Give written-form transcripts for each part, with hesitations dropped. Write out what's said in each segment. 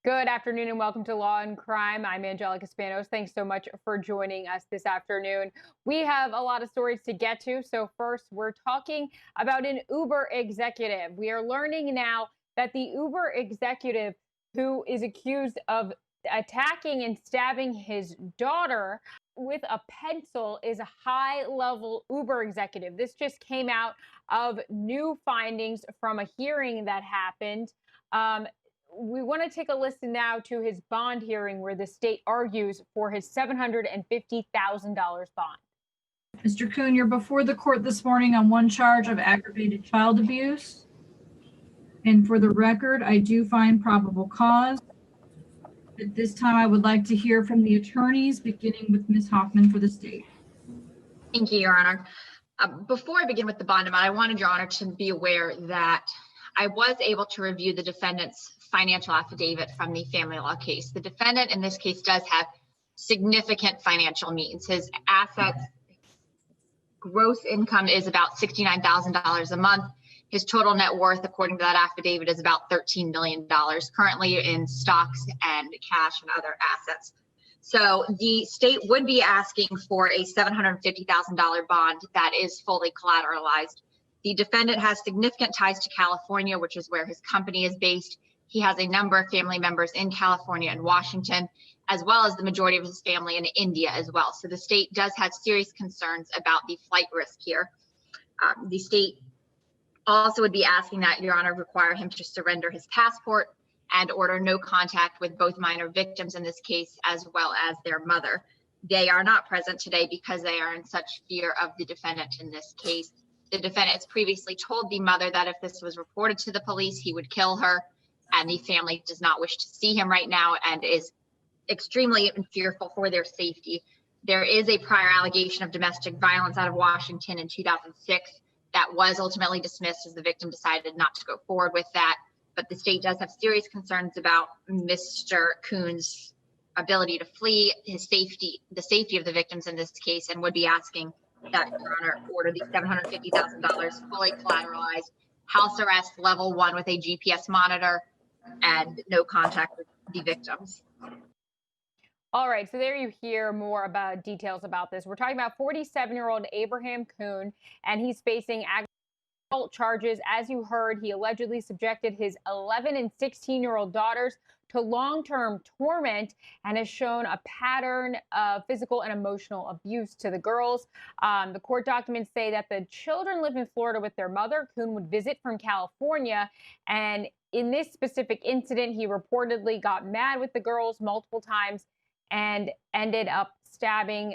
Good afternoon and welcome to Law and Crime. I'm Angelica Spanos. Thanks so much for joining us this afternoon. We have a lot of stories to get to. So, first, we're talking about an Uber executive. We are learning now that the Uber executive who is accused of attacking and stabbing his daughter with a pencil is a high level Uber executive. This just came out of new findings from a hearing that happened. Um, we want to take a listen now to his bond hearing where the state argues for his $750,000 bond. Mr. Kuhn, you're before the court this morning on one charge of aggravated child abuse. And for the record, I do find probable cause. At this time, I would like to hear from the attorneys, beginning with Ms. Hoffman for the state. Thank you, Your Honor. Before I begin with the bond amount, I wanted Your Honor to be aware that I was able to review the defendant's financial affidavit from the family law case. The defendant in this case does have significant financial means. His assets, gross income is about $69,000 a month. His total net worth, according to that affidavit, is about $13 million, currently in stocks and cash and other assets. So the state would be asking for a $750,000 bond that is fully collateralized. The defendant has significant ties to California, which is where his company is based. He has a number of family members in California and Washington, as well as the majority of his family in India as well. So the state does have serious concerns about the flight risk here. The state also would be asking that Your Honor require him to surrender his passport and order no contact with both minor victims in this case, as well as their mother. They are not present today because they are in such fear of the defendant in this case. The defendant has previously told the mother that if this was reported to the police, he would kill her, and the family does not wish to see him right now and is extremely fearful for their safety. There is a prior allegation of domestic violence out of Washington in 2006 that was ultimately dismissed as the victim decided not to go forward with that. But the state does have serious concerns about Mr. Kuhn's ability to flee, his safety, the safety of the victims in this case, and would be asking that Your Honor order the $750,000 fully collateralized, house arrest level 1 with a GPS monitor, and no contact with the victims. All right, so there you hear more about details about this. We're talking about 47-year-old Abraham Kuhn, and he's facing aggravated charges. As you heard, he allegedly subjected his 11 and 16-year-old daughters to long-term torment and has shown a pattern of physical and emotional abuse to the girls. The court documents say that the children live in Florida with their mother. Kuhn would visit from California, and in this specific incident, he reportedly got mad with the girls multiple times and ended up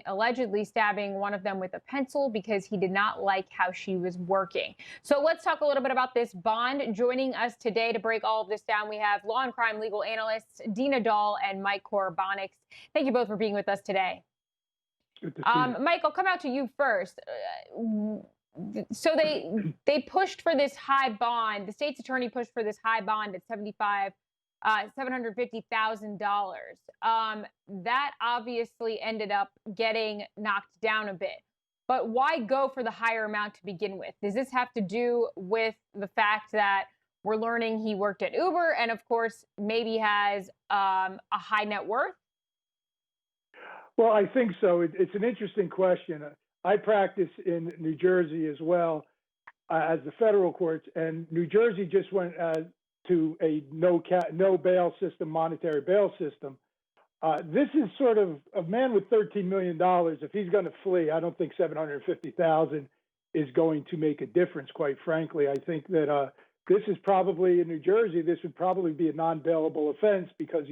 allegedly stabbing one of them with a pencil because he did not like how she was working. So let's talk a little bit about this bond. Joining us today to break all of this down, we have law and crime legal analysts Dina and Mike Koribanics. Thank you both for being with us today. Mike, I'll come out to you first. So they pushed for this high bond. The state's attorney pushed for this high bond at $750,000. That obviously ended up getting knocked down a bit. But why go for the higher amount to begin with? Does this have to do with the fact that we're learning he worked at Uber and, of course, maybe has a high net worth? Well, I think so. It's an interesting question. I practice in New Jersey as well as the federal courts, and New Jersey just went to a no bail system, monetary bail system. This is sort of a man with $13 million. If he's going to flee, I don't think $750,000 is going to make a difference, quite frankly. I think that this is probably, in New Jersey, this would probably be a non-bailable offense because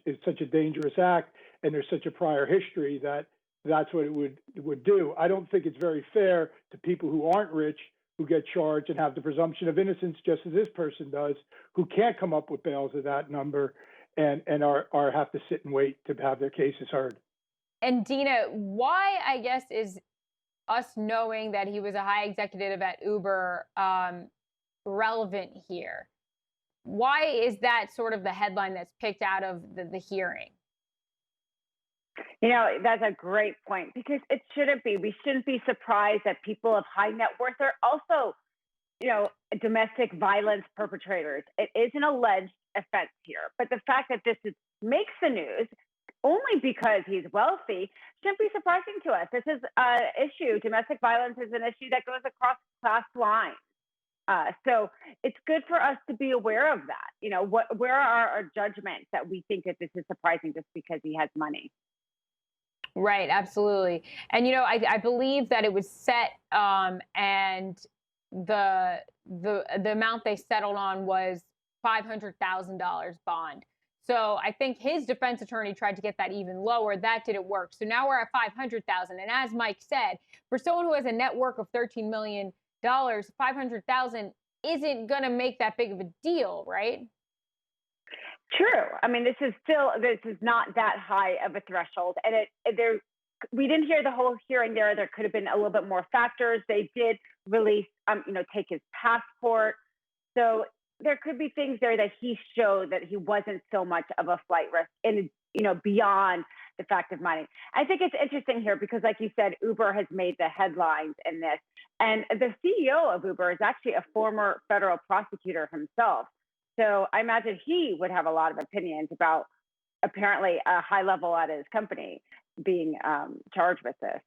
it's such a dangerous act and there's such a prior history that that's what it would do. I don't think it's very fair to people who aren't rich, who get charged and have the presumption of innocence, just as this person does, who can't come up with bails of that number and are have to sit and wait to have their cases heard. And Dina, why, I guess, is us knowing that he was a high executive at Uber relevant here? Why is that sort of the headline that's picked out of the hearing? You know, that's a great point because it shouldn't be. We shouldn't be surprised that people of high net worth are also, domestic violence perpetrators. It is an alleged offense here. But the fact that makes the news only because he's wealthy shouldn't be surprising to us. This is an issue. Domestic violence is an issue that goes across class lines. So it's good for us to be aware of that. You know, where are our judgments that we think that this is surprising just because he has money? Right, absolutely. And, you know, I believe that it was set and the amount they settled on was $500,000 bond. So I think his defense attorney tried to get that even lower. That didn't work. So now we're at 500,000. And as Mike said, for someone who has a net worth of $13 million, 500,000 isn't going to make that big of a deal, right? True. I mean, this is not that high of a threshold, and we didn't hear the whole hearing there. There could have been a little bit more factors. They did release, take his passport. So there could be things there that he showed that he wasn't so much of a flight risk, and beyond the fact of money. I think it's interesting here because, like you said, Uber has made the headlines in this, and the CEO of Uber is actually a former federal prosecutor himself. So I imagine he would have a lot of opinions about apparently a high level at his company being charged with this.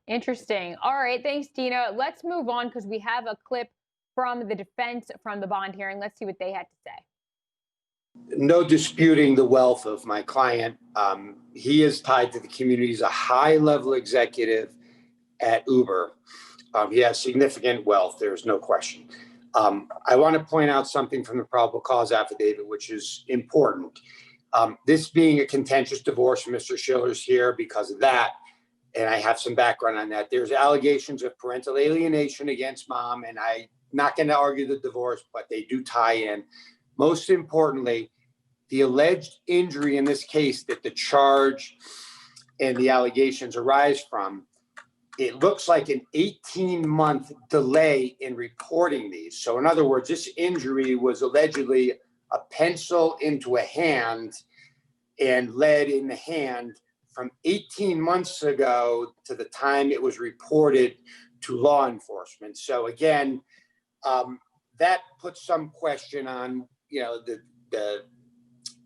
Interesting. All right. Thanks, Dina. Let's move on because we have a clip from the defense from the bond hearing. Let's see what they had to say. No disputing the wealth of my client. He is tied to the community. He's a high-level executive at Uber. He has significant wealth. There's no question. I want to point out something from the probable cause affidavit, which is important. This being a contentious divorce, Mr. Schiller's here because of that, and I have some background on that. There's allegations of parental alienation against mom, and I'm not going to argue the divorce, but they do tie in. Most importantly, the alleged injury in this case that the charge and the allegations arise from, it looks like an 18-month delay in reporting these. So in other words, this injury was allegedly a pencil into a hand and lead in the hand from 18 months ago to the time it was reported to law enforcement. So again, that puts some question on,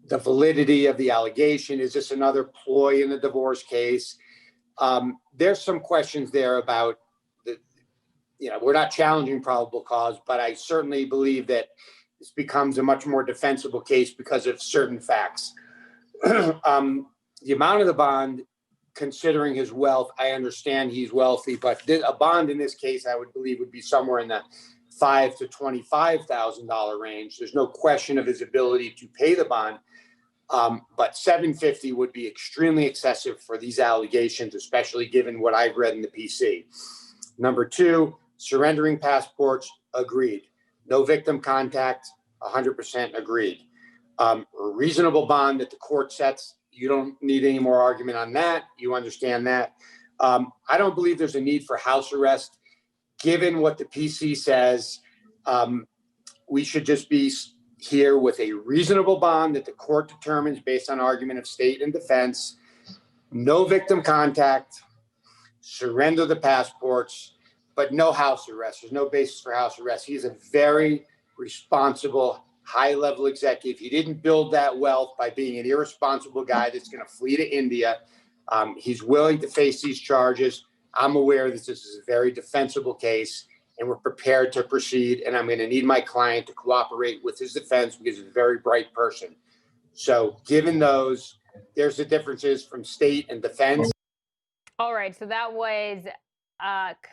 the validity of the allegation. Is this another ploy in the divorce case? There's some questions there about we're not challenging probable cause, but I certainly believe that this becomes a much more defensible case because of certain facts. The amount of the bond, considering his wealth, I understand he's wealthy, but a bond in this case, I would believe, would be somewhere in the $5,000 to $25,000 range. There's no question of his ability to pay the bond. But $750 would be extremely excessive for these allegations, especially given what I've read in the PC. Number two, surrendering passports, agreed. No victim contact, 100% agreed. A reasonable bond that the court sets, you don't need any more argument on that. You understand that. I don't believe there's a need for house arrest. Given what the PC says, we should just be here with a reasonable bond that the court determines based on argument of state and defense, no victim contact, surrender the passports, but no house arrest. There's no basis for house arrest. He's a very responsible, high-level executive. He didn't build that wealth by being an irresponsible guy that's going to flee to India. He's willing to face these charges. I'm aware that this is a very defensible case, and we're prepared to proceed. And I'm going to need my client to cooperate with his defense because he's a very bright person. So given those, there's the differences from state and defense. All right. So that was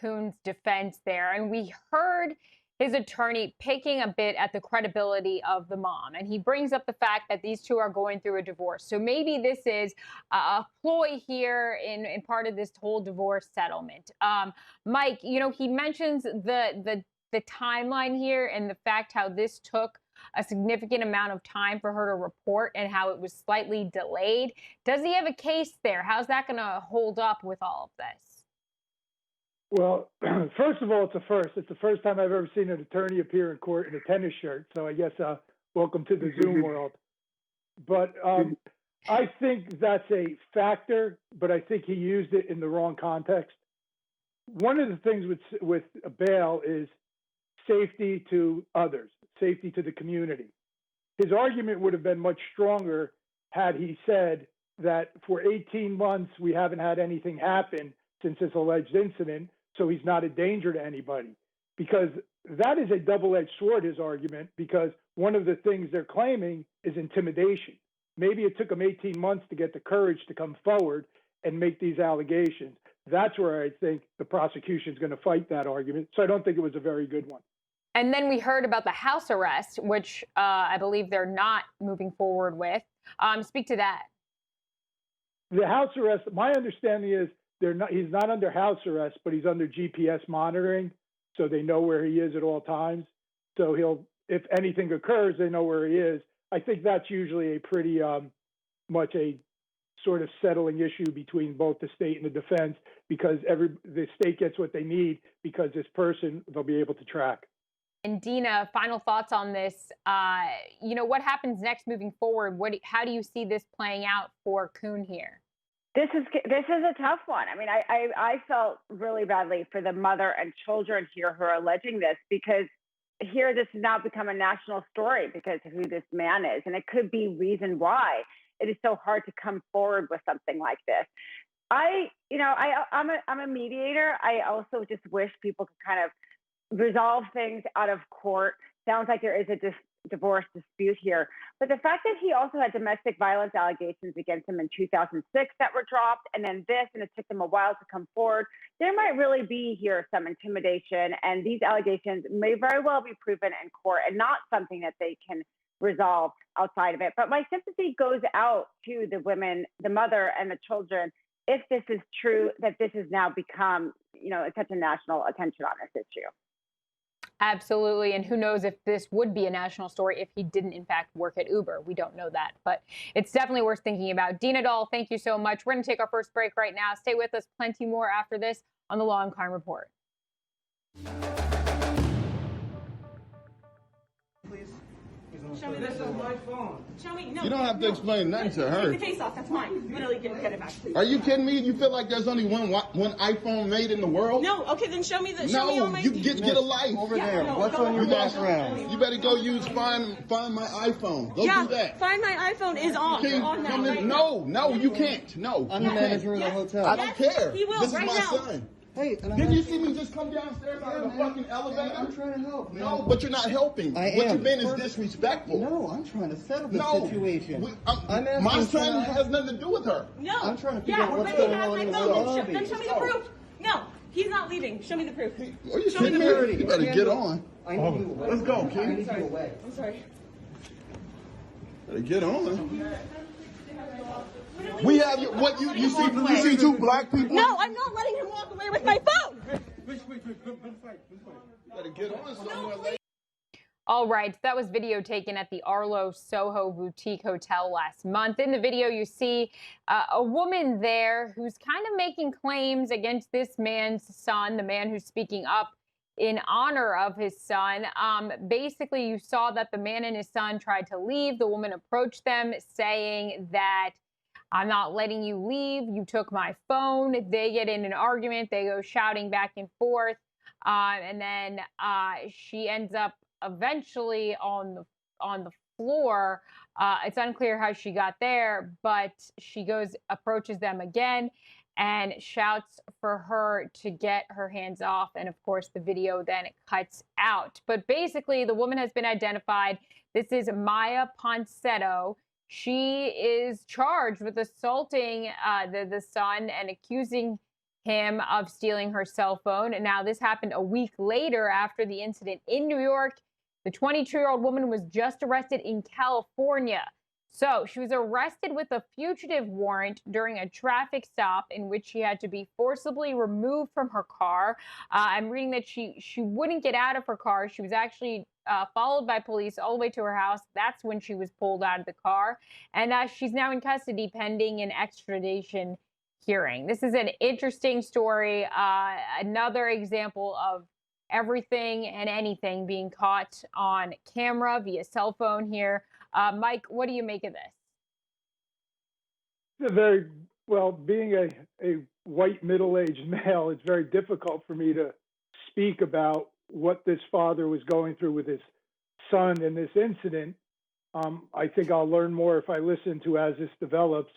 Kuhn's defense there. And we heard his attorney picking a bit at the credibility of the mom. And he brings up the fact that these two are going through a divorce. So maybe this is a ploy here in part of this whole divorce settlement. Mike, he mentions the timeline here and the fact how this took a significant amount of time for her to report and how it was slightly delayed. Does he have a case there? How's that going to hold up with all of this? Well, first of all, it's a first. It's the first time I've ever seen an attorney appear in court in a tennis shirt. So I guess welcome to the Zoom world. But I think that's a factor, but I think he used it in the wrong context. One of the things with bail is safety to others, safety to the community. his argument would have been much stronger had he said that for 18 months, we haven't had anything happen since this alleged incident, so he's not a danger to anybody. Because that is a double-edged sword, his argument, because one of the things they're claiming is intimidation. Maybe it took them 18 months to get the courage to come forward and make these allegations. That's where I think the prosecution is going to fight that argument. So I don't think it was a very good one. And then we heard about the house arrest, which I believe they're not moving forward with. Speak to that. The house arrest, my understanding is he's not under house arrest, but he's under GPS monitoring. So they know where he is at all times. So if anything occurs, they know where he is. I think that's usually a pretty much a sort of settling issue between both the state and the defense, because the state gets what they need because this person they'll be able to track. And Dina, final thoughts on this. What happens next moving forward? How do you see this playing out for Kuhn here? This is a tough one. I mean, I felt really badly for the mother and children here who are alleging this, because here this has now become a national story because of who this man is, and it could be reason why it is so hard to come forward with something like this. I'm a mediator. I also just wish people could kind of resolve things out of court. Sounds like there is a divorce dispute here. But the fact that he also had domestic violence allegations against him in 2006 that were dropped, and then this, and it took them a while to come forward, there might really be here some intimidation, and these allegations may very well be proven in court and not something that they can resolve outside of it. But my sympathy goes out to the women, the mother and the children, if this is true, that this has now become, such a national attention on this issue. Absolutely. And who knows if this would be a national story if he didn't, in fact, work at Uber. We don't know that, but it's definitely worth thinking about. Dina Dahl, thank you so much. We're going to take our first break right now. Stay with us. Plenty more after this on the Law and Crime Report. Show me this is my phone. Show me. No. You don't have to explain nothing to her. Take the case off. That's mine. Literally, get it back, please. Are you kidding me? You feel like there's only one iPhone made in the world? No. Okay, then show me the. No, show me all my... you get a life over there. No, what's on your background? You better go use find my iPhone. Go do that. Find my iPhone is off. On now, right no, you can't. No. I'm the manager of the hotel. I don't care. He will this right is my now. son. Hey, didn't you see me just come downstairs out of the fucking elevator? I'm trying to help, man. No, but you're not helping. I what am. you've been is disrespectful. No, I'm trying to settle this situation. My son has nothing to do with her. No. I'm trying to figure out what's going on in the lobby. Then show me the proof. No, he's not leaving. Show me the proof. Are you kidding me? You better get on. I need you away. Let's go, kid. I need you away. I'm sorry. Better get on. We have you see two black people? No, I'm not letting him walk away with my phone. Wait. Better get on somewhere, lady. All right, that was video taken at the Arlo Soho Boutique Hotel last month. In the video, you see a woman there who's kind of making claims against this man's son, the man who's speaking up in honor of his son. Basically, you saw that the man and his son tried to leave. The woman approached them saying that, "I'm not letting you leave. You took my phone." They get in an argument. They go shouting back and forth. And then she ends up eventually on the floor. It's unclear how she got there, but she approaches them again and shouts for her to get her hands off. And of course, the video then cuts out. But basically, the woman has been identified. This is Maya Ponsetto. She is charged with assaulting the son and accusing him of stealing her cell phone. And now this happened a week later after the incident in New York. The 22-year-old woman was just arrested in California. So she was arrested with a fugitive warrant during a traffic stop in which she had to be forcibly removed from her car. I'm reading that she wouldn't get out of her car. She was actually followed by police all the way to her house. That's when she was pulled out of the car. And she's now in custody pending an extradition hearing. This is an interesting story. Another example of everything and anything being caught on camera via cell phone here. Mike, what do you make of this? Being a white middle-aged male, it's very difficult for me to speak about what this father was going through with his son in this incident. I think I'll learn more if I listen to as this develops,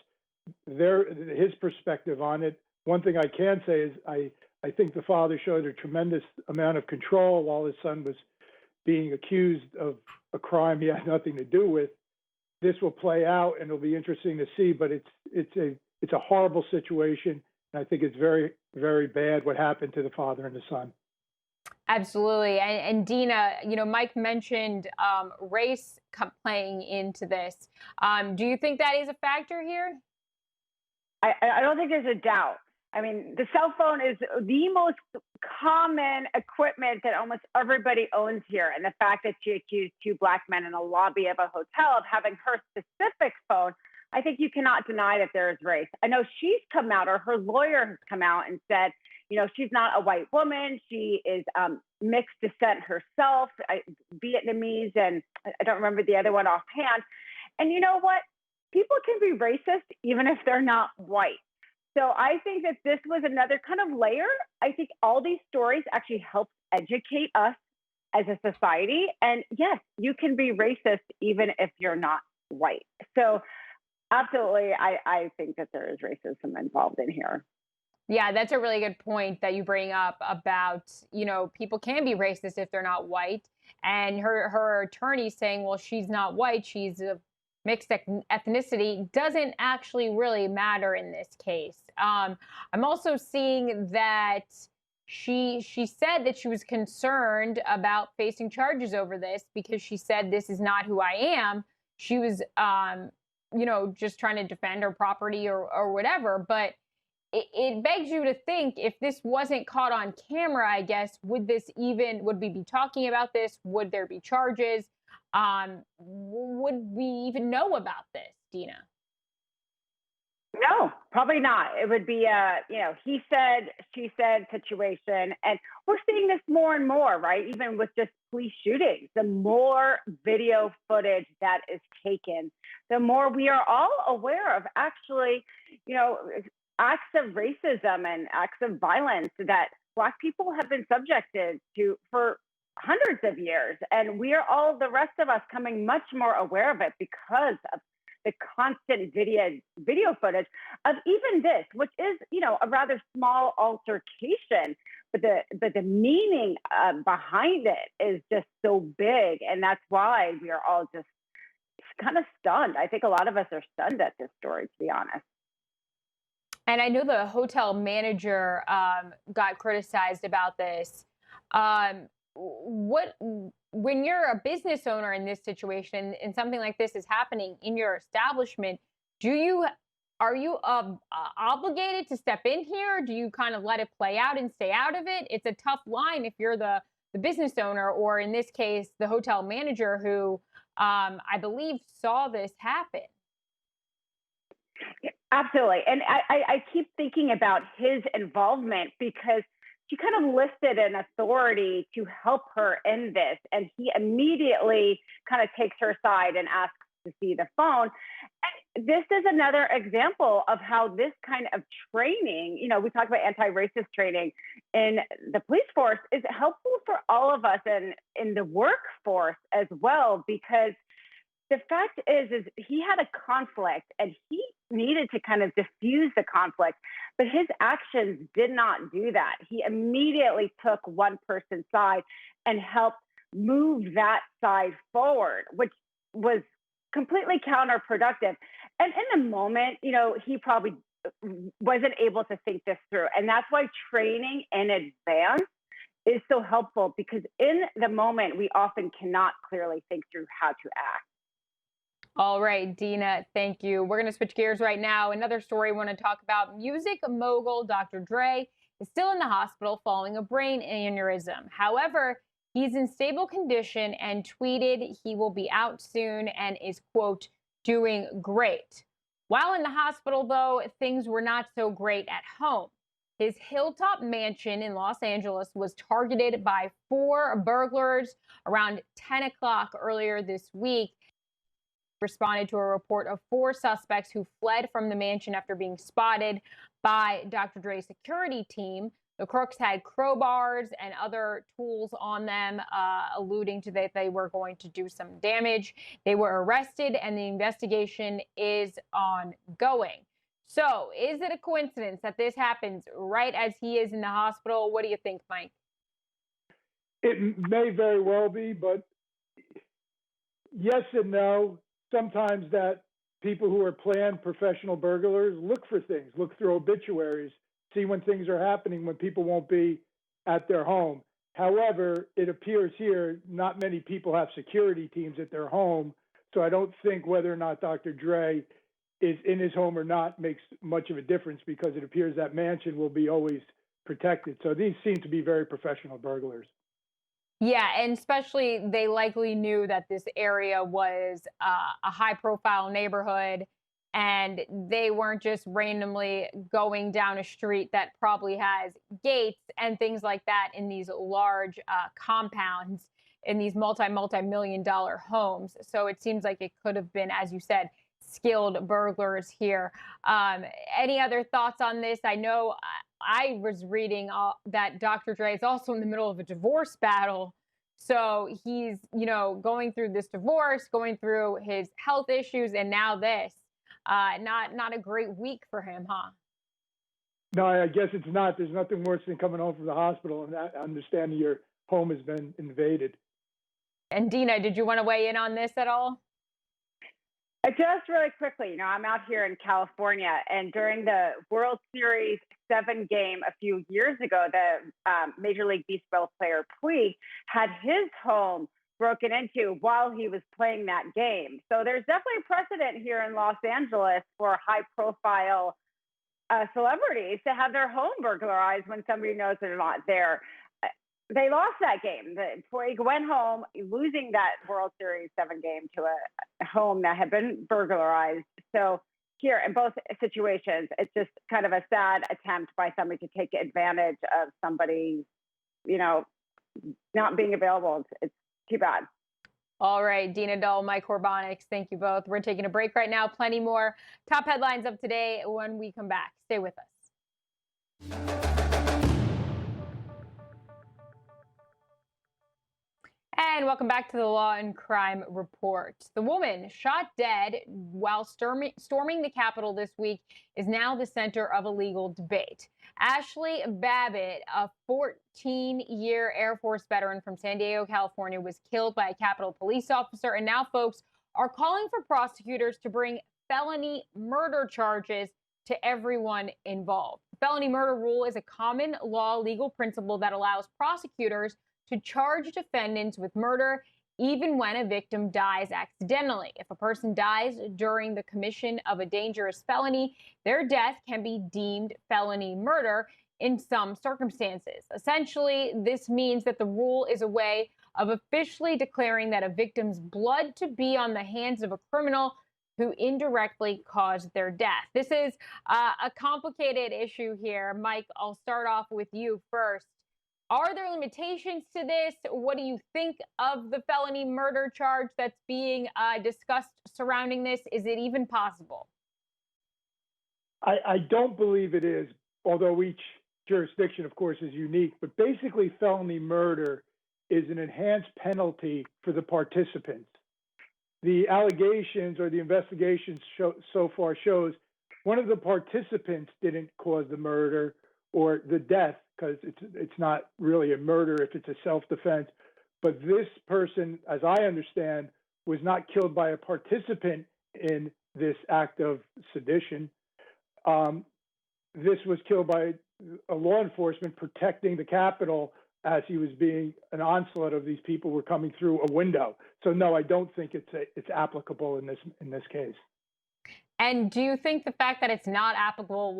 his perspective on it. One thing I can say is I think the father showed a tremendous amount of control while his son was being accused of a crime he had nothing to do with. This will play out, and it'll be interesting to see. But it's a horrible situation, and I think it's very, very bad what happened to the father and the son. Absolutely. And Dina, Mike mentioned race playing into this. Do you think that is a factor here? I don't think there's a doubt. I mean, the cell phone is the most common equipment that almost everybody owns here. And the fact that she accused two Black men in a lobby of a hotel of having her specific phone, I think you cannot deny that there is race. I know she's come out, or her lawyer has come out and said, she's not a white woman. She is mixed descent herself, Vietnamese, and I don't remember the other one offhand. And you know what? People can be racist even if they're not white. So I think that this was another kind of layer. I think all these stories actually help educate us as a society. And yes, you can be racist even if you're not white. So absolutely, I think that there is racism involved in here. Yeah, that's a really good point that you bring up about, people can be racist if they're not white. And her attorney saying, well, she's not white, she's a mixed ethnicity, doesn't actually really matter in this case. I'm also seeing that she said that she was concerned about facing charges over this because she said, this is not who I am. She was, just trying to defend her property or whatever. But it begs you to think, if this wasn't caught on camera, I guess, would we be talking about this? Would there be charges? Would we even know about this, Dina? No, probably not. It would be he said, she said situation. And we're seeing this more and more, right? Even with just police shootings, the more video footage that is taken, the more we are all aware of actually, acts of racism and acts of violence that Black people have been subjected to for hundreds of years. And we are all, the rest of us, coming much more aware of it because of the constant video footage of even this, which is, a rather small altercation, but the meaning behind it is just so big. And that's why we are all just kind of stunned. I think a lot of us are stunned at this story, to be honest. And I know the hotel manager got criticized about this. When you're a business owner in this situation and something like this is happening in your establishment, are you obligated to step in here? Do you kind of let it play out and stay out of it? It's a tough line if you're the business owner, or in this case, the hotel manager who I believe saw this happen. Absolutely. And I keep thinking about his involvement because she kind of listed an authority to help her in this. And he immediately kind of takes her aside and asks to see the phone. And this is another example of how this kind of training, we talk about anti-racist training in the police force, is helpful for all of us and in the workforce as well, because the fact is he had a conflict and he needed to kind of diffuse the conflict, but his actions did not do that. He immediately took one person's side and helped move that side forward, which was completely counterproductive. And in the moment, he probably wasn't able to think this through. And that's why training in advance is so helpful, because in the moment, we often cannot clearly think through how to act. All right, Dina, thank you. We're going to switch gears right now. Another story I want to talk about. Music mogul Dr. Dre is still in the hospital following a brain aneurysm. However, he's in stable condition and tweeted he will be out soon and is, quote, doing great. While in the hospital, though, things were not so great at home. His hilltop mansion in Los Angeles was targeted by 4 burglars around 10 o'clock earlier this week. Responded to a report of 4 suspects who fled from the mansion after being spotted by Dr. Dre's security team. The crooks had crowbars and other tools on them, alluding to that they were going to do some damage. They were arrested and the investigation is ongoing. So is it a coincidence that this happens right as he is in the hospital? What do you think, Mike? It may very well be, but yes and no. Sometimes that people who are planned professional burglars look for things, look through obituaries, see when things are happening, when people won't be at their home. However, it appears here not many people have security teams at their home, so I don't think whether or not Dr. Dre is in his home or not makes much of a difference, because it appears that mansion will be always protected. So these seem to be very professional burglars. Yeah, and especially they likely knew that this area was a high-profile neighborhood, and they weren't just randomly going down a street that probably has gates and things like that in these large compounds, in these multi-million-dollar homes. So it seems like it could have been, as you said, skilled burglars here. Any other thoughts on this? I know I was reading that Dr. Dre is also in the middle of a divorce battle. So he's, going through this divorce, going through his health issues, and now this. Not a great week for him, huh? No, I guess it's not. There's nothing worse than coming home from the hospital and understanding your home has been invaded. And Dina, did you want to weigh in on this at all? Just really quickly, I'm out here in California, and during the World Series 7 game a few years ago, the Major League Baseball player Puig had his home broken into while he was playing that game. So there's definitely a precedent here in Los Angeles for high-profile celebrities to have their home burglarized when somebody knows they're not there. They lost that game. Puig went home, losing that World Series 7 game to a home that had been burglarized. So here, in both situations, it's just kind of a sad attempt by somebody to take advantage of somebody, not being available. It's too bad. All right, Dina Dull, Mike Koribanics, thank you both. We're taking a break right now. Plenty more top headlines of today when we come back. Stay with us. And welcome back to the Law and Crime Report. The woman shot dead while storming the Capitol this week is now the center of a legal debate. Ashley Babbitt, a 14-year Air Force veteran from San Diego, California, was killed by a Capitol police officer. And now folks are calling for prosecutors to bring felony murder charges to everyone involved. The felony murder rule is a common law legal principle that allows prosecutors to charge defendants with murder even when a victim dies accidentally. If a person dies during the commission of a dangerous felony, their death can be deemed felony murder in some circumstances. Essentially, this means that the rule is a way of officially declaring that a victim's blood to be on the hands of a criminal who indirectly caused their death. This is a complicated issue here. Mike, I'll start off with you first. Are there limitations to this? What do you think of the felony murder charge that's being discussed surrounding this? Is it even possible? I don't believe it is, although each jurisdiction, of course, is unique. But basically, felony murder is an enhanced penalty for the participants. The allegations or the investigations so far shows one of the participants didn't cause the murder or the death, because it's not really a murder if it's a self-defense. But this person, as I understand, was not killed by a participant in this act of sedition. This was killed by a law enforcement protecting the Capitol as he was being an onslaught of these people were coming through a window. So no, I don't think it's applicable in this case. And do you think the fact that it's not applicable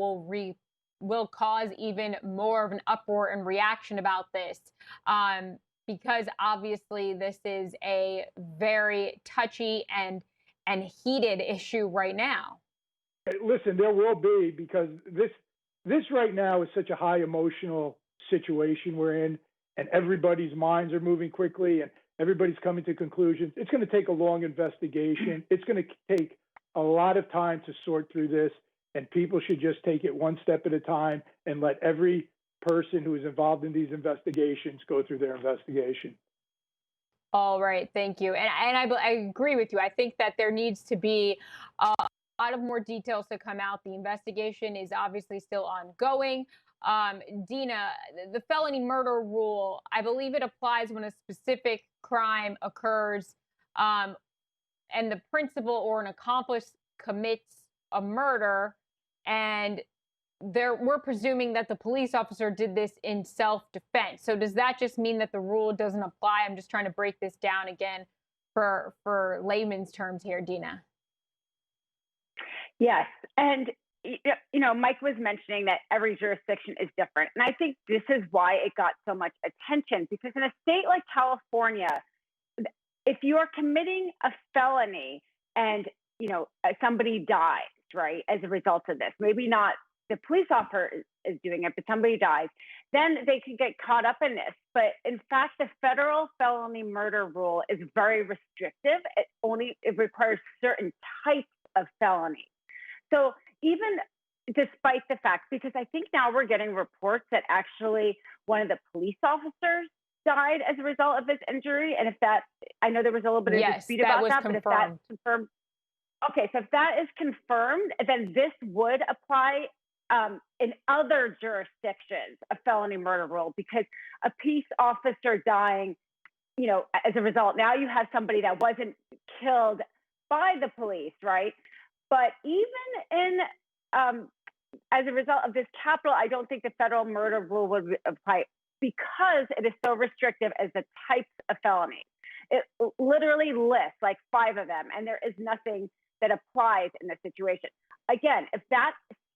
will cause even more of an uproar and reaction about this? Because obviously this is a very touchy and heated issue right now. Listen, there will be, because this right now is such a high emotional situation we're in, and everybody's minds are moving quickly and everybody's coming to conclusions. It's going to take a long investigation. It's going to take a lot of time to sort through this, and people should just take it one step at a time and let every person who is involved in these investigations go through their investigation. All right, thank you. And I agree with you. I think that there needs to be a lot of more details to come out. The investigation is obviously still ongoing. Dina, the felony murder rule, I believe it applies when a specific crime occurs and the principal or an accomplice commits a murder, and we're presuming that the police officer did this in self-defense. So does that just mean that the rule doesn't apply? I'm just trying to break this down again for layman's terms here, Dina. Yes, and Mike was mentioning that every jurisdiction is different, and I think this is why it got so much attention, because in a state like California, if you are committing a felony and somebody dies, right, as a result of this, maybe not the police officer is doing it, but somebody dies, then they can get caught up in this. But in fact, the federal felony murder rule is very restrictive. It requires certain types of felonies. So even despite the fact, because I think now we're getting reports that actually one of the police officers died as a result of this injury. And I know there was a little bit of dispute about that, but if that's confirmed, okay, so if that is confirmed, then this would apply in other jurisdictions, a felony murder rule, because a peace officer dying, as a result, now you have somebody that wasn't killed by the police, right? But even in, as a result of this capital, I don't think the federal murder rule would apply because it is so restrictive as the types of felonies. It literally lists like 5 of them, and there is nothing that applies in this situation. Again, if that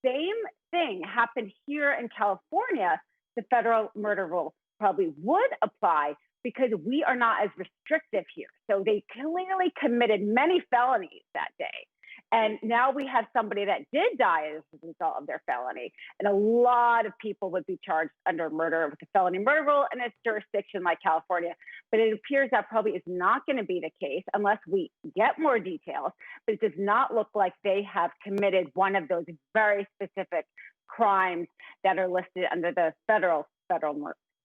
same thing happened here in California, the federal murder rule probably would apply because we are not as restrictive here. So they clearly committed many felonies that day. And now we have somebody that did die as a result of their felony. And a lot of people would be charged under murder with the felony murder rule in a jurisdiction like California. But it appears that probably is not going to be the case unless we get more details. But it does not look like they have committed one of those very specific crimes that are listed under the federal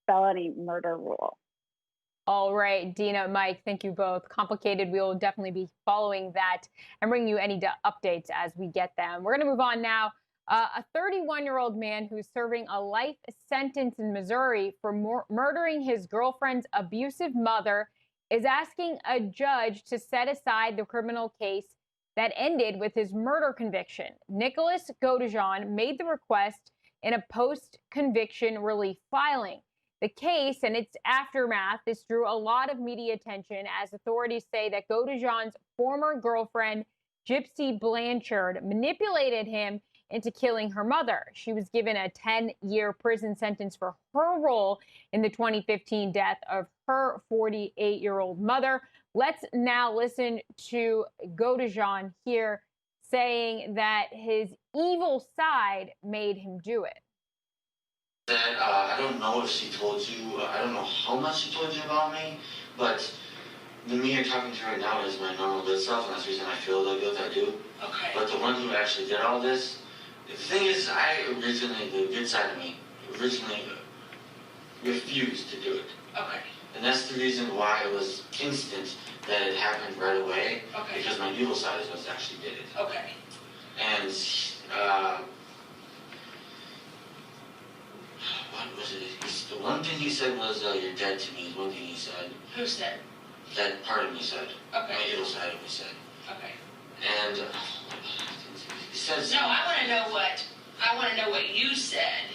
felony murder rule. All right, Dina, Mike, thank you both. Complicated. We will definitely be following that and bringing you any updates as we get them. We're going to move on now. A 31-year-old man who's serving a life sentence in Missouri for murdering his girlfriend's abusive mother is asking a judge to set aside the criminal case that ended with his murder conviction. Nicholas Godejohn made the request in a post-conviction relief filing. The case and its aftermath, this drew a lot of media attention as authorities say that Godejohn's former girlfriend, Gypsy Blanchard, manipulated him into killing her mother. She was given a 10-year prison sentence for her role in the 2015 death of her 48-year-old mother. Let's now listen to Godejohn here saying that his evil side made him do it. That I don't know if she told you, I don't know how much she told you about me, but the me you're talking to right now is my normal good self, and that's the reason I feel the guilt I do. Okay. But the one who actually did all this, the thing is, the good side of me, originally refused to do it. Okay. And that's the reason why it was instant that it happened right away. Okay. Because my evil side is what actually did it. Okay. And, what was it? The one thing he said was, you're dead to me, is one thing he said. Who said? That part of me said. Okay. My evil side of me said. Okay. And he says... No, I want to know what you said.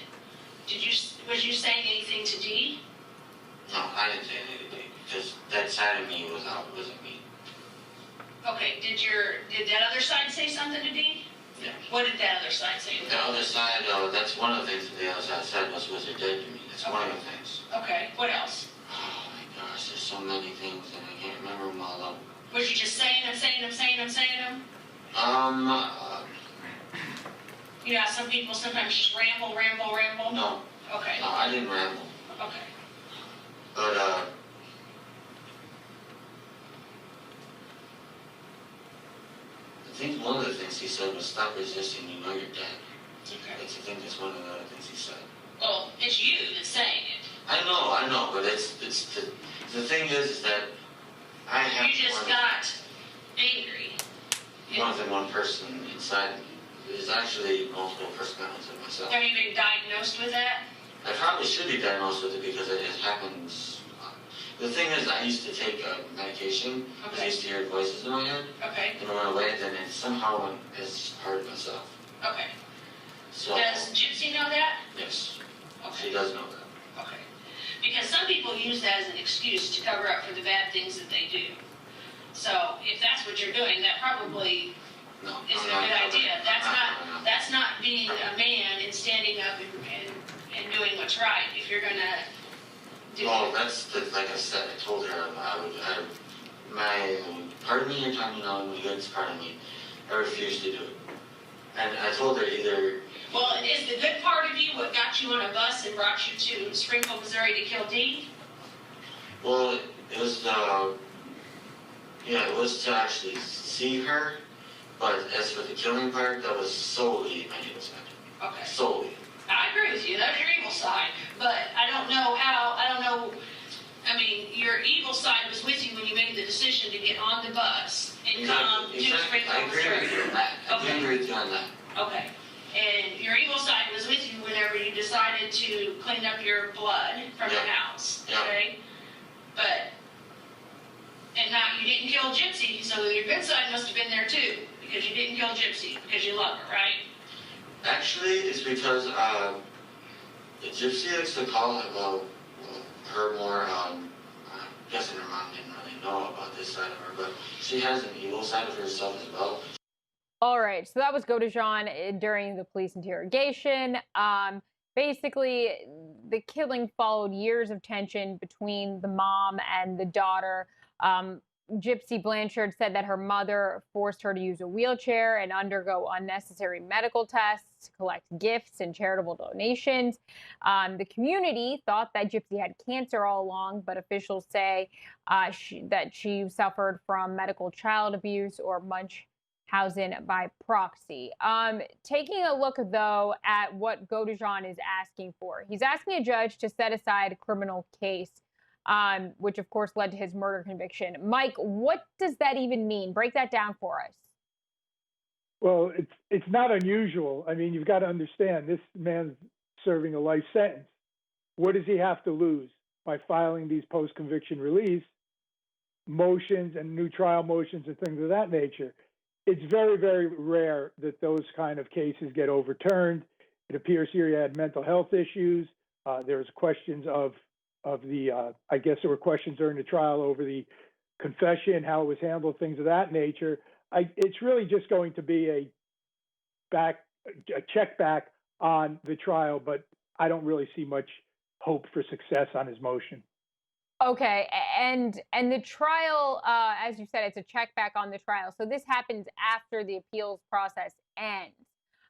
Was you saying anything to Dee? No, I didn't say anything to Dee, because that side of me wasn't me. Okay, did that other side say something to Dee? Yeah. What did that other side say? The other side, that's one of the things that the other side said was you're dead to me. That's one of the things. Okay, what else? Oh my gosh, there's so many things and I can't remember them all. Was you just saying them? You know, some people sometimes just ramble. No. Okay. No, I didn't ramble. Okay. But, I think one of the things he said was stop resisting, you know you're dead. Okay. I think that's one of the other things he said. Well, it's you. I know, but it's the thing is that I have. You just got angry. More than one person inside me. There's actually multiple personalities in myself. Have you been diagnosed with that? I probably should be diagnosed with it because it happens. The thing is, I used to take medication because I used to hear voices in my head. Okay. And it went away, and then it somehow went as part of myself. Okay. So. Does Gypsy know that? Yes. Okay. She does know that. Okay. Because some people use that as an excuse to cover up for the bad things that they do. So if that's what you're doing, that probably isn't a good idea. That's not being a man and standing up and doing what's right. If you're gonna do like I said, I told her my part of me, you're talking about the good part of me. I refused to do it. And I told her either. Well, is the good part of you what got you on a bus and brought you to Springfield, Missouri to kill Dee? Well, it was it was to actually see her, but as for the killing part, that was solely my evil side. Okay. Solely. I agree with you. That's your evil side. But I don't know. I mean, your evil side was with you when you made the decision to get on the bus and come to Springfield, I agree with you on that. Okay. I agree with you on that. Okay. And your evil side was with you whenever you decided to clean up your blood from the house. Okay? And now you didn't kill Gypsy, so your good side must have been there too, because you didn't kill Gypsy, because you love her, right? Actually, it's because the Gypsy likes to call about her more. I'm guessing her mom didn't really know about this side of her, but she has an evil side of herself as well. All right, so that was Godejan during the police interrogation. Basically, the killing followed years of tension between the mom and the daughter. Gypsy Blanchard said that her mother forced her to use a wheelchair and undergo unnecessary medical tests, collect gifts and charitable donations. The community thought that Gypsy had cancer all along, but officials say that she suffered from medical child abuse or Munchausen by proxy. Taking a look, though, at what Godejan is asking for. He's asking a judge to set aside a criminal case, which, of course, led to his murder conviction. Mike, what does that even mean? Break that down for us. Well, it's not unusual. I mean, you've got to understand, this man's serving a life sentence. What does he have to lose by filing these post-conviction release motions and new trial motions and things of that nature? It's very, very rare that those kind of cases get overturned. It appears here he had mental health issues. There's questions of the, I guess there were questions during the trial over the confession, how it was handled, things of that nature. It's really just going to be a check back on the trial, but I don't really see much hope for success on his motion. Okay, and the trial, as you said, it's a check back on the trial. So this happens after the appeals process ends.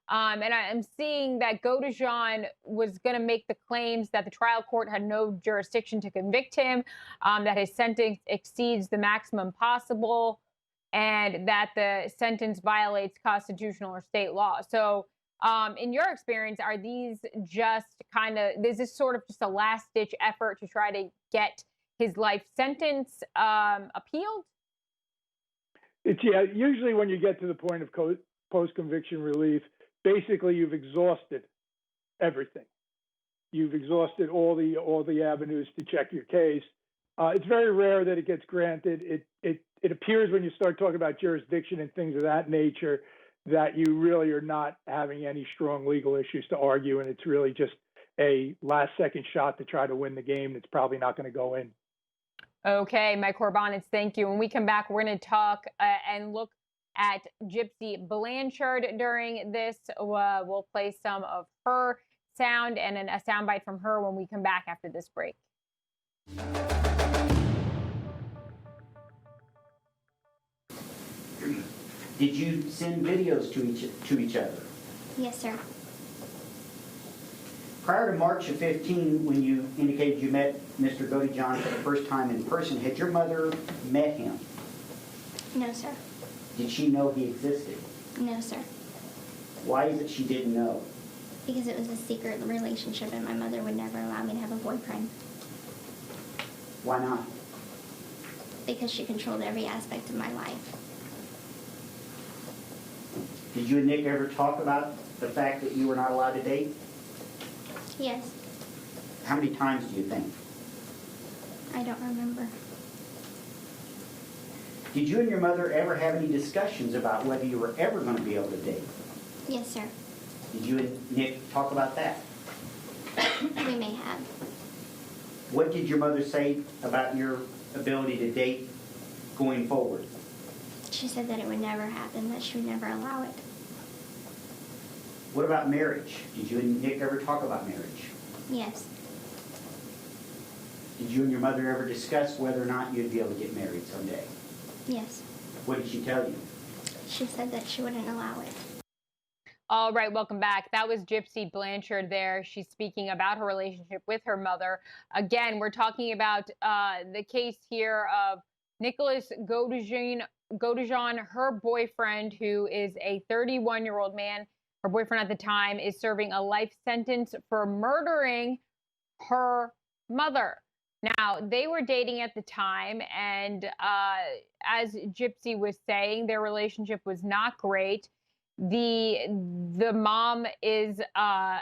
And I'm seeing that Godejan was going to make the claims that the trial court had no jurisdiction to convict him, that his sentence exceeds the maximum possible, and that the sentence violates constitutional or state law. So in your experience, are these just is this sort of just a last-ditch effort to try to get his life sentence appealed? Usually when you get to the point of post-conviction relief, basically you've exhausted everything. You've exhausted all the avenues to check your case. It's very rare that it gets granted. It appears when you start talking about jurisdiction and things of that nature that you really are not having any strong legal issues to argue, and it's really just a last-second shot to try to win the game that's probably not going to go in. Okay, Mike Koribanics, thank you. When we come back, we're going to talk and look at Gypsy Blanchard during this. We'll play some of her sound and a soundbite from her when we come back after this break. Did you send videos to each other? Yes, sir. Prior to March of 15, when you indicated you met Mr. Godejan for the first time in person, had your mother met him? No, sir. Did she know he existed? No, sir. Why is it she didn't know? Because it was a secret relationship and my mother would never allow me to have a boyfriend. Why not? Because she controlled every aspect of my life. Did you and Nick ever talk about the fact that you were not allowed to date? Yes. How many times do you think? I don't remember. Did you and your mother ever have any discussions about whether you were ever going to be able to date? Yes, sir. Did you and Nick talk about that? We may have. What did your mother say about your ability to date going forward? She said that it would never happen, that she would never allow it. What about marriage? Did you and Nick ever talk about marriage? Yes. Did you and your mother ever discuss whether or not you'd be able to get married someday? Yes. What did she tell you? She said that she wouldn't allow it. All right, welcome back. That was Gypsy Blanchard there. She's speaking about her relationship with her mother. Again, we're talking about the case here of Nicholas Godejean, her boyfriend, who is a 31-year-old man. Her boyfriend at the time is serving a life sentence for murdering her mother. Now, they were dating at the time, and as Gypsy was saying, their relationship was not great. The mom is had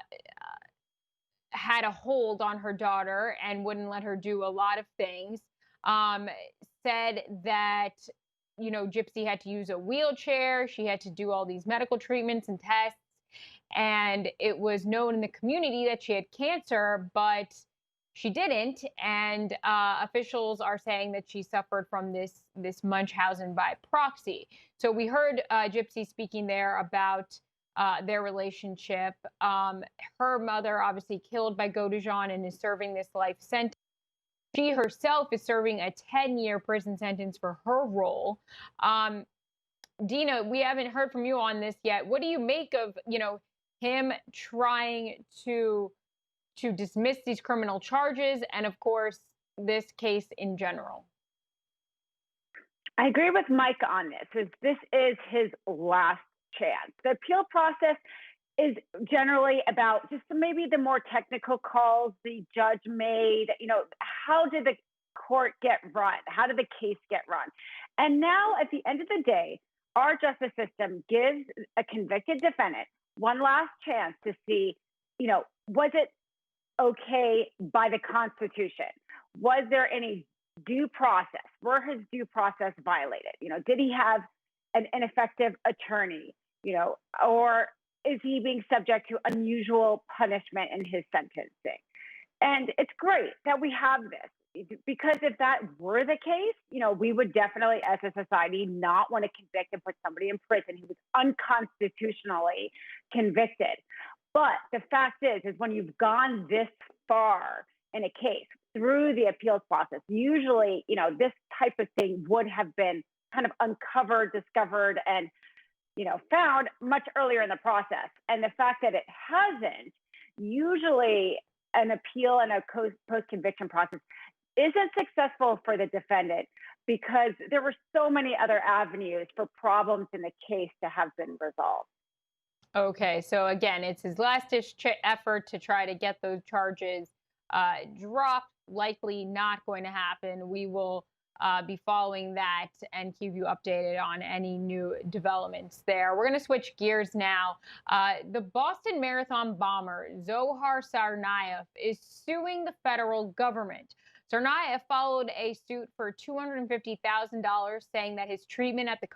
a hold on her daughter and wouldn't let her do a lot of things. Said that, you know, Gypsy had to use a wheelchair. She had to do all these medical treatments and tests. And it was known in the community that she had cancer, but she didn't. And officials are saying that she suffered from this Munchausen by proxy. So we heard Gypsy speaking there about their relationship. Her mother obviously killed by Godejean and is serving this life sentence. She herself is serving a 10-year prison sentence for her role. Dina, we haven't heard from you on this yet. What do you make of, you know, him trying to dismiss these criminal charges and, of course, this case in general? I agree with Mike on this. This is his last chance. The appeal process is generally about just maybe the more technical calls the judge made. You know, how did the court get run? How did the case get run? And now, at the end of the day, our justice system gives a convicted defendant one last chance to see, you know, was it okay by the Constitution? Was there any due process? Were his due process violated? You know, did he have an ineffective attorney? You know, or is he being subject to unusual punishment in his sentencing? And it's great that we have this, because if that were the case, you know, we would definitely, as a society, not want to convict and put somebody in prison who was unconstitutionally convicted. But the fact is when you've gone this far in a case through the appeals process, usually, you know, this type of thing would have been kind of uncovered, discovered, and, you know, found much earlier in the process. And the fact that it hasn't, usually an appeal and a post-conviction process isn't successful for the defendant because there were so many other avenues for problems in the case to have been resolved. Okay, so again, it's his last-ditch effort to try to get those charges dropped. Likely not going to happen. We will be following that and keep you updated on any new developments there. We're going to switch gears now. The Boston Marathon bomber Zohar Tsarnaev is suing the federal government. Tsarnaev followed a suit for $250,000, saying that his treatment at the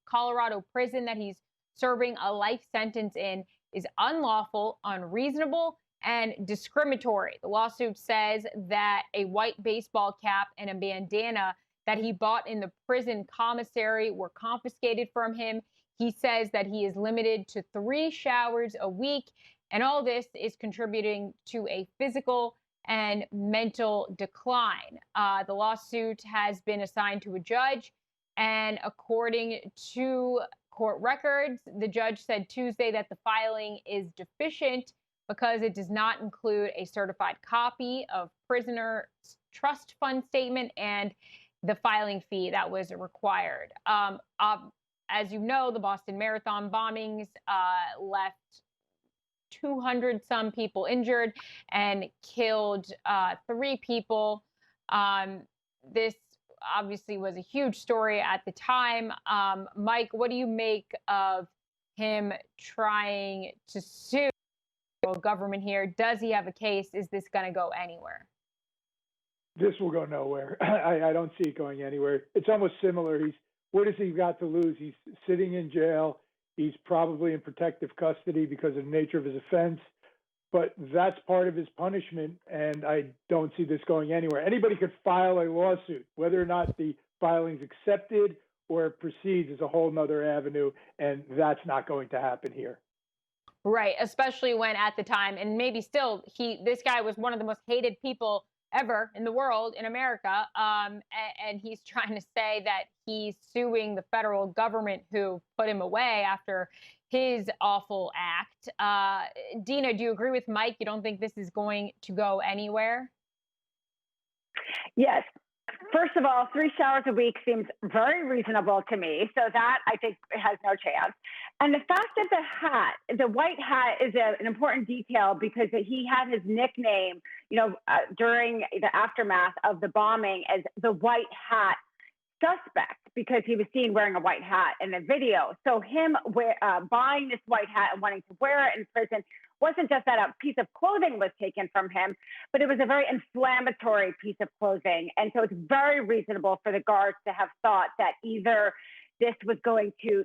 Colorado prison that he's serving a life sentence in is unlawful, unreasonable, and discriminatory. The lawsuit says that a white baseball cap and a bandana that he bought in the prison commissary were confiscated from him. He says that he is limited to 3 showers a week, and all this is contributing to a physical and mental decline. The lawsuit has been assigned to a judge, and according to court records, the judge said Tuesday that the filing is deficient because it does not include a certified copy of prisoner's trust fund statement and the filing fee that was required. As you know, the Boston Marathon bombings left 200 some people injured and killed 3 people. this obviously was a huge story at the time. Mike, what do you make of him trying to sue the government here? Does he have a case? Is this going to go anywhere? This will go nowhere. I don't see it going anywhere. It's almost similar. What has he got to lose? He's sitting in jail. He's probably in protective custody because of the nature of his offense. But that's part of his punishment, and I don't see this going anywhere. Anybody could file a lawsuit. Whether or not the filing's accepted or it proceeds is a whole nother avenue, and that's not going to happen here. Right, especially when at the time, and maybe still, this guy was one of the most hated people ever in the world, in America, and he's trying to say that he's suing the federal government who put him away after his awful act. Dina, do you agree with Mike? You don't think this is going to go anywhere? Yes. First of all, 3 showers a week seems very reasonable to me. So that I think has no chance. And the fact that the white hat is an important detail because he had his nickname, during the aftermath of the bombing as the white hat suspect because he was seen wearing a white hat in the video. So him buying this white hat and wanting to wear it in prison wasn't just that a piece of clothing was taken from him, but it was a very inflammatory piece of clothing. And so it's very reasonable for the guards to have thought that either this was going to,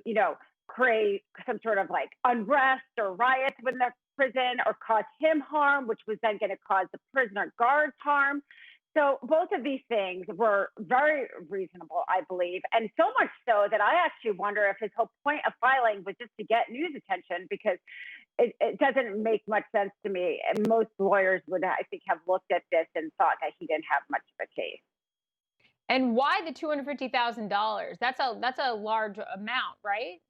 create some sort of like unrest or riots within the prison or cause him harm, which was then going to cause the prisoner guards harm. So both of these things were very reasonable, I believe, and so much so that I actually wonder if his whole point of filing was just to get news attention because it doesn't make much sense to me. And most lawyers would, I think, have looked at this and thought that he didn't have much of a case. And why the $250,000? That's a large amount, right?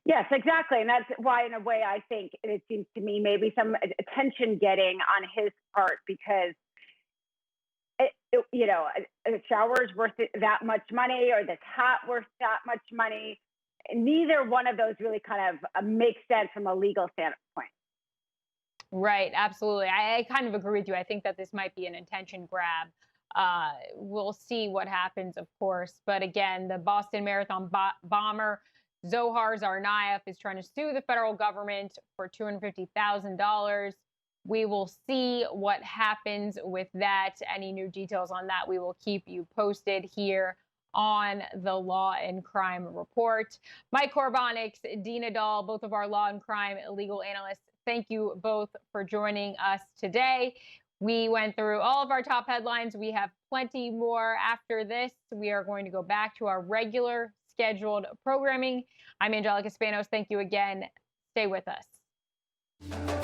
Yes, exactly. And that's why, in a way, I think it seems to me maybe some attention getting on his part because, a shower's worth that much money or this hat worth that much money. Neither one of those really kind of makes sense from a legal standpoint. Right. Absolutely. I kind of agree with you. I think that this might be an attention grab. We'll see what happens, of course. But again, the Boston Marathon bomber, Zohar Tsarnaev, is trying to sue the federal government for $250,000. We will see what happens with that. Any new details on that, we will keep you posted here on the Law and Crime Report. Mike Koribanics, Dina Dahl, both of our Law and Crime legal analysts, thank you both for joining us today. We went through all of our top headlines. We have plenty more after this. We are going to go back to our regular scheduled programming. I'm Angelica Spanos. Thank you again. Stay with us.